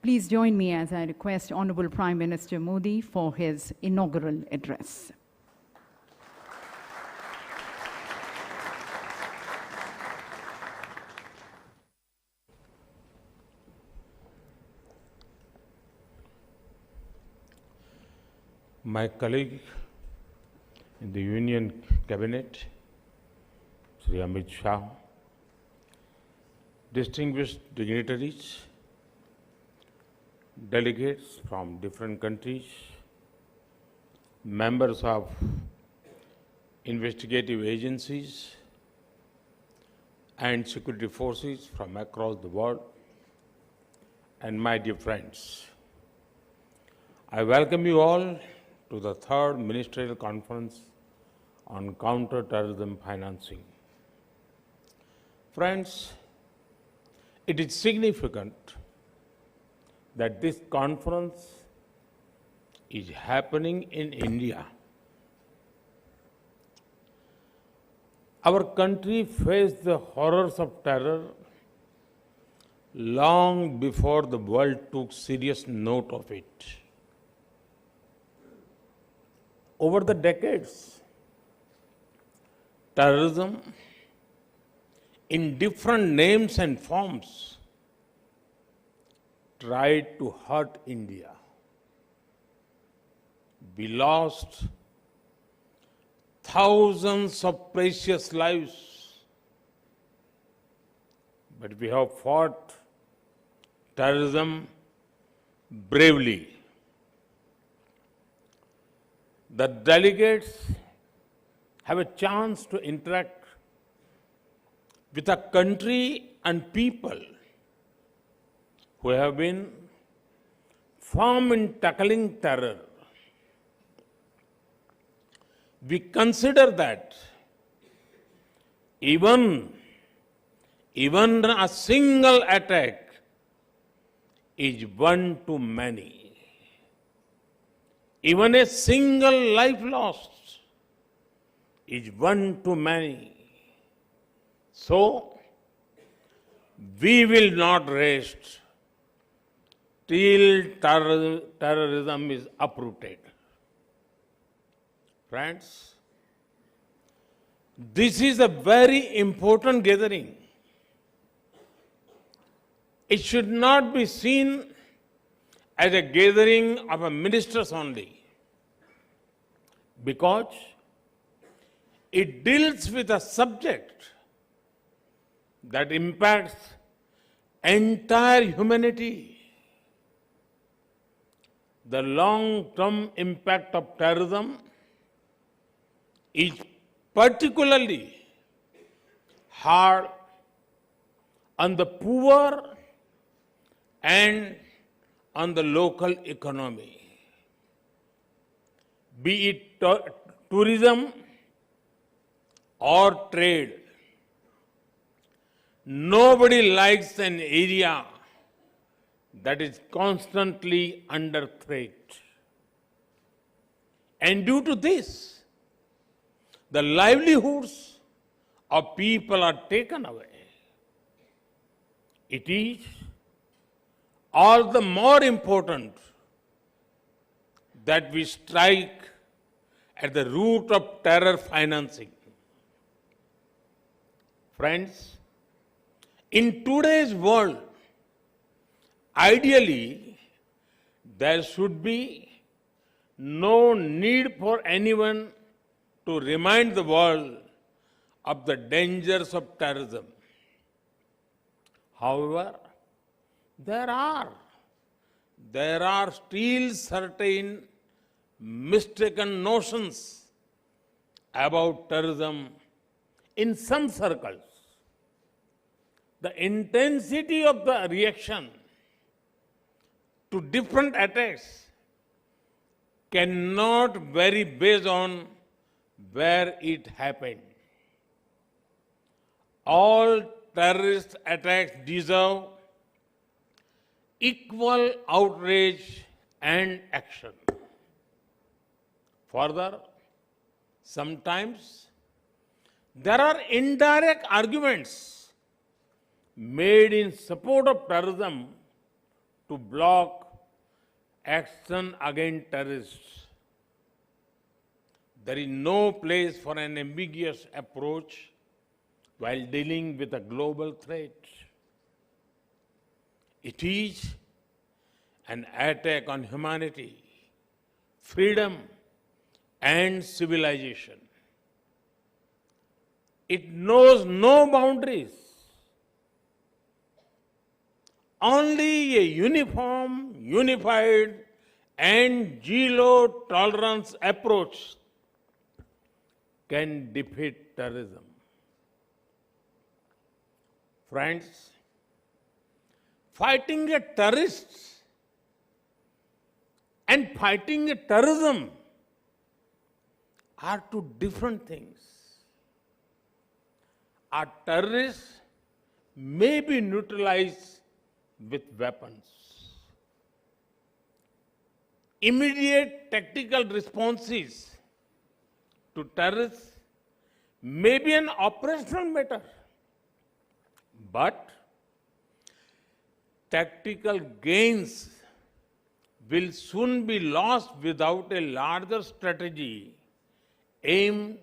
Please join me as I request Honorable Prime Minister Modi for his inaugural address. My colleague in the Union Cabinet, Shri Amit Shah, distinguished dignitaries, delegates from different countries, members of investigative agencies and security forces from across the world, and my dear friends, I welcome you all to the third Ministerial Conference on Counter-Terrorism Financing. Friends, it is significant that this conference is happening in India. Our country faced the horrors of terror long before the world took serious note of it. Over the decades, terrorism in different names and forms tried to hurt India. We lost thousands of precious lives, but we have fought terrorism bravely. The delegates have a chance to interact with a country and people who have been firm in tackling terror. We consider that even a single attack is one too many. Even a single life lost is one too many. So, we will not rest till terrorism is uprooted. Friends, this is a very important gathering. It should not be seen as a gathering of ministers only, because it deals with a subject that impacts entire humanity. The long-term impact of terrorism is particularly hard on the poor and on the local economy, be it tourism or trade. Nobody likes an area that is constantly under threat. And due to this, the livelihoods of people are taken away. It is all the more important that we strike at the root of terror financing. Friends, in today's world, ideally, there should be no need for anyone to remind the world of the dangers of terrorism. However, there are still certain mistaken notions about terrorism in some circles. The intensity of the reaction to different attacks cannot vary based on where it happened. All terrorist attacks deserve equal outrage and action. Further, sometimes there are indirect arguments made in support of terrorism to block action against terrorists. There is no place for an ambiguous approach while dealing with a global threat. It is an attack on humanity, freedom, and civilization. It knows no boundaries. Only a uniform, unified, and zero-tolerance approach can defeat terrorism. Friends, fighting a terrorist and fighting a terrorism are two different things. A terrorist may be neutralized with weapons. Immediate tactical responses to terrorists may be an operational matter, but tactical gains will soon be lost without a larger strategy aimed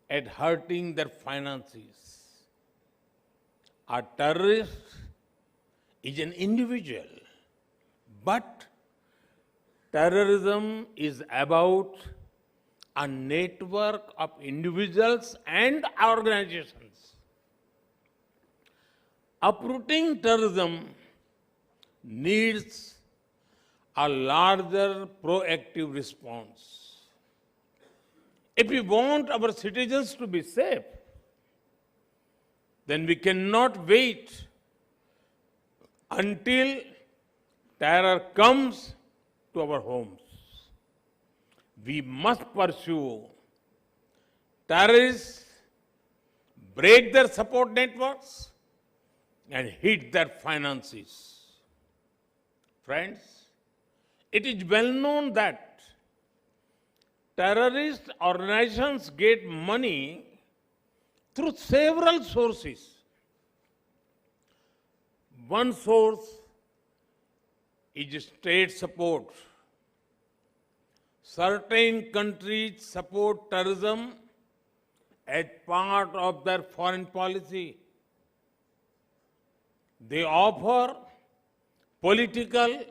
at hurting their finances. A terrorist is an individual, but terrorism is about a network of individuals and organizations. Uprooting terrorism needs a larger proactive response. If we want our citizens to be safe, then we cannot wait until terror comes to our homes. We must pursue terrorists, break their support networks, and hit their finances. Friends, it is well known that terrorist organizations get money through several sources. One source is state support. Certain countries support terrorism as part of their foreign policy. They offer political,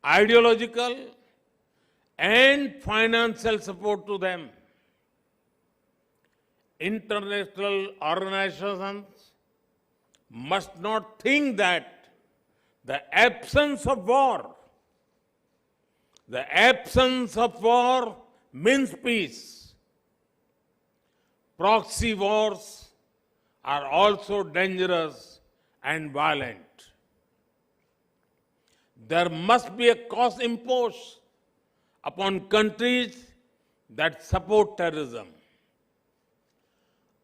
ideological, and financial support to them. International organizations must not think that the absence of war means peace. Proxy wars are also dangerous and violent. There must be a cost imposed upon countries that support terrorism.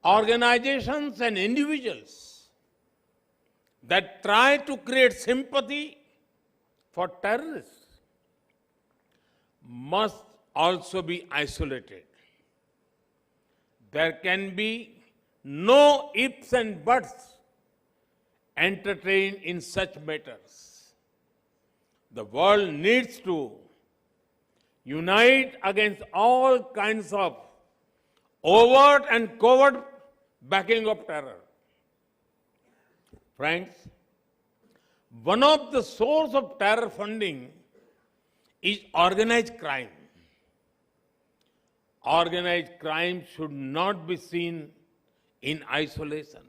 Organizations and individuals that try to create sympathy for terrorists must also be isolated. There can be no ifs and buts entertained in such matters. The world needs to unite against all kinds of overt and covert backing of terror. Friends, one of the sources of terror funding is organized crime. Organized crime should not be seen in isolation.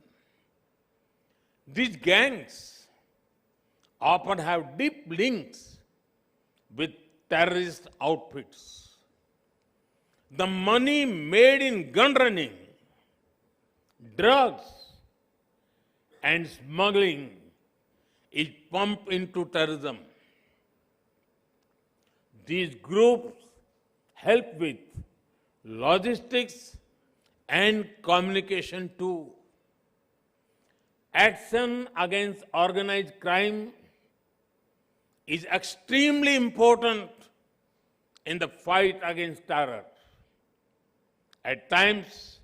These gangs often have deep links with terrorist outfits. The money made in gun running, drugs, and smuggling is pumped into terrorism. These groups help with logistics and communication too. Action against organized crime is extremely important in the fight against terror. At times,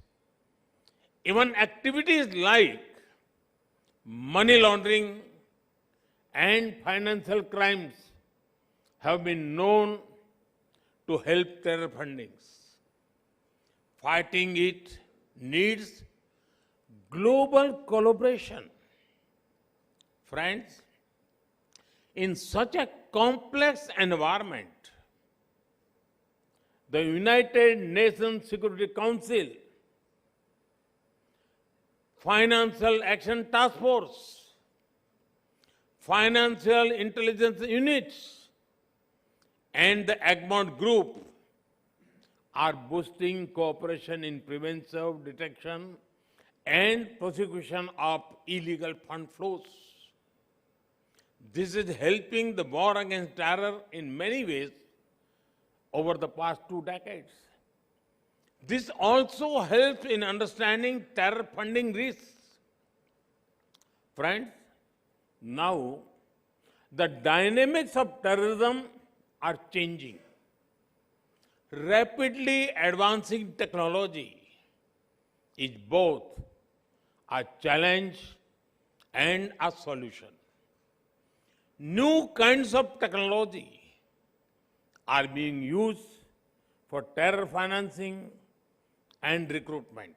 even activities like money laundering and financial crimes have been known to help terror fundings. Fighting it needs global collaboration. Friends, in such a complex environment, the United Nations Security Council, Financial Action Task Force, Financial Intelligence Units, and the Egmont Group are boosting cooperation in preventive detection and prosecution of illegal fund flows. This is helping the war against terror in many ways over the past 2 decades. This also helps in understanding terror funding risks. Friends, now the dynamics of terrorism are changing. Rapidly advancing technology is both a challenge and a solution. New kinds of technology are being used for terror financing and recruitment.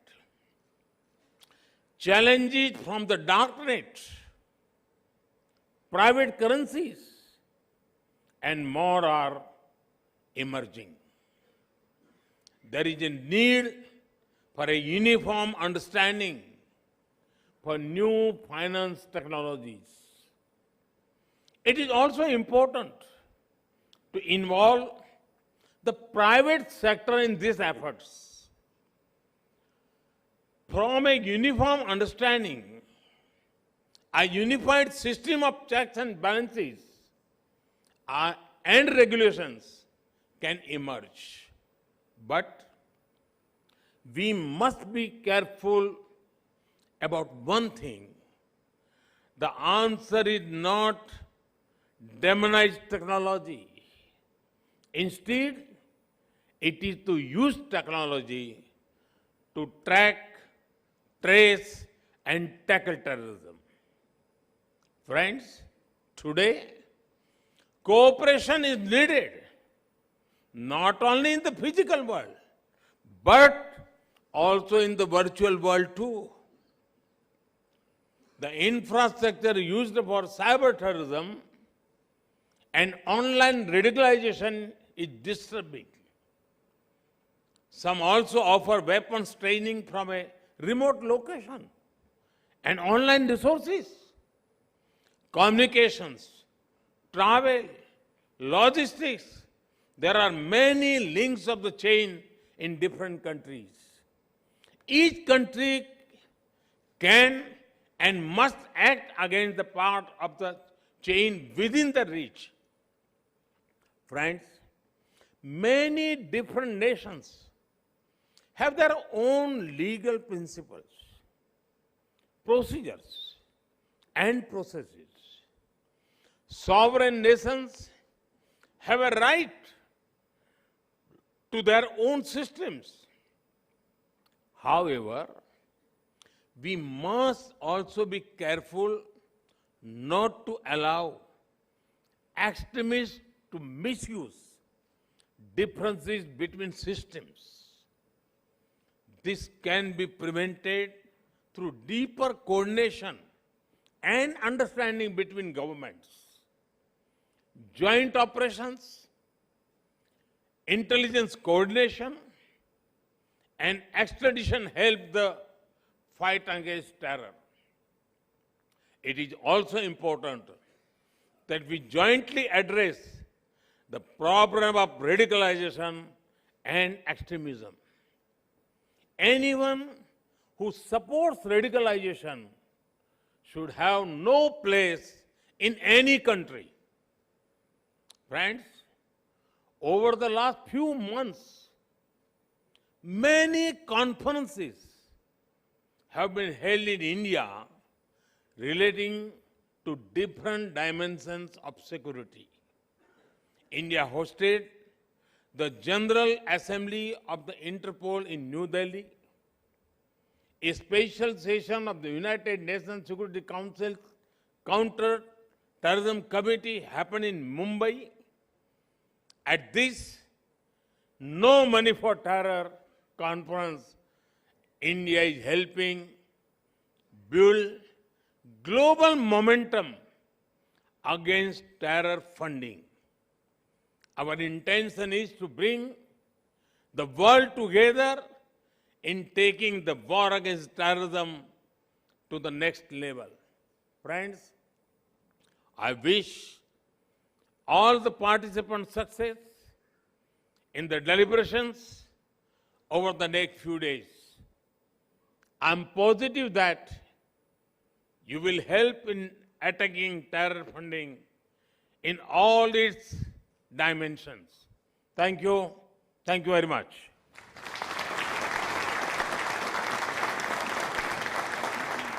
Challenges from the darknet, private currencies, and more are emerging. There is a need for a uniform understanding for new finance technologies. It is also important to involve the private sector in these efforts. From a uniform understanding, a unified system of checks and balances and regulations can emerge. But we must be careful about one thing. The answer is not demonize technology. Instead, it is to use technology to track, trace, and tackle terrorism. Friends, today, cooperation is needed, not only in the physical world, but also in the virtual world too. The infrastructure used for cyber terrorism and online radicalization is disturbing. Some also offer weapons training from a remote location and online resources, communications, travel, logistics. There are many links of the chain in different countries. Each country can and must act against the part of the chain within the reach. Friends, many different nations have their own legal principles, procedures, and processes. Sovereign nations have a right to their own systems. However, we must also be careful not to allow extremists to misuse differences between systems. This can be prevented through deeper coordination and understanding between governments. Joint operations, intelligence coordination, and extradition help the fight against terror. It is also important that we jointly address the problem of radicalization and extremism. Anyone who supports radicalization should have no place in any country. Friends, over the last few months, many conferences have been held in India relating to different dimensions of security. India hosted the General Assembly of the Interpol in New Delhi, a special session of the United Nations Security Council's Counter Terrorism Committee happened in Mumbai. At this No Money for Terror conference, India is helping build global momentum against terror funding. Our intention is to bring the world together in taking the war against terrorism to the next level. Friends, I wish all the participants success in the deliberations over the next few days. I'm positive that you will help in attacking terror funding in all its dimensions. Thank you. Thank you very much.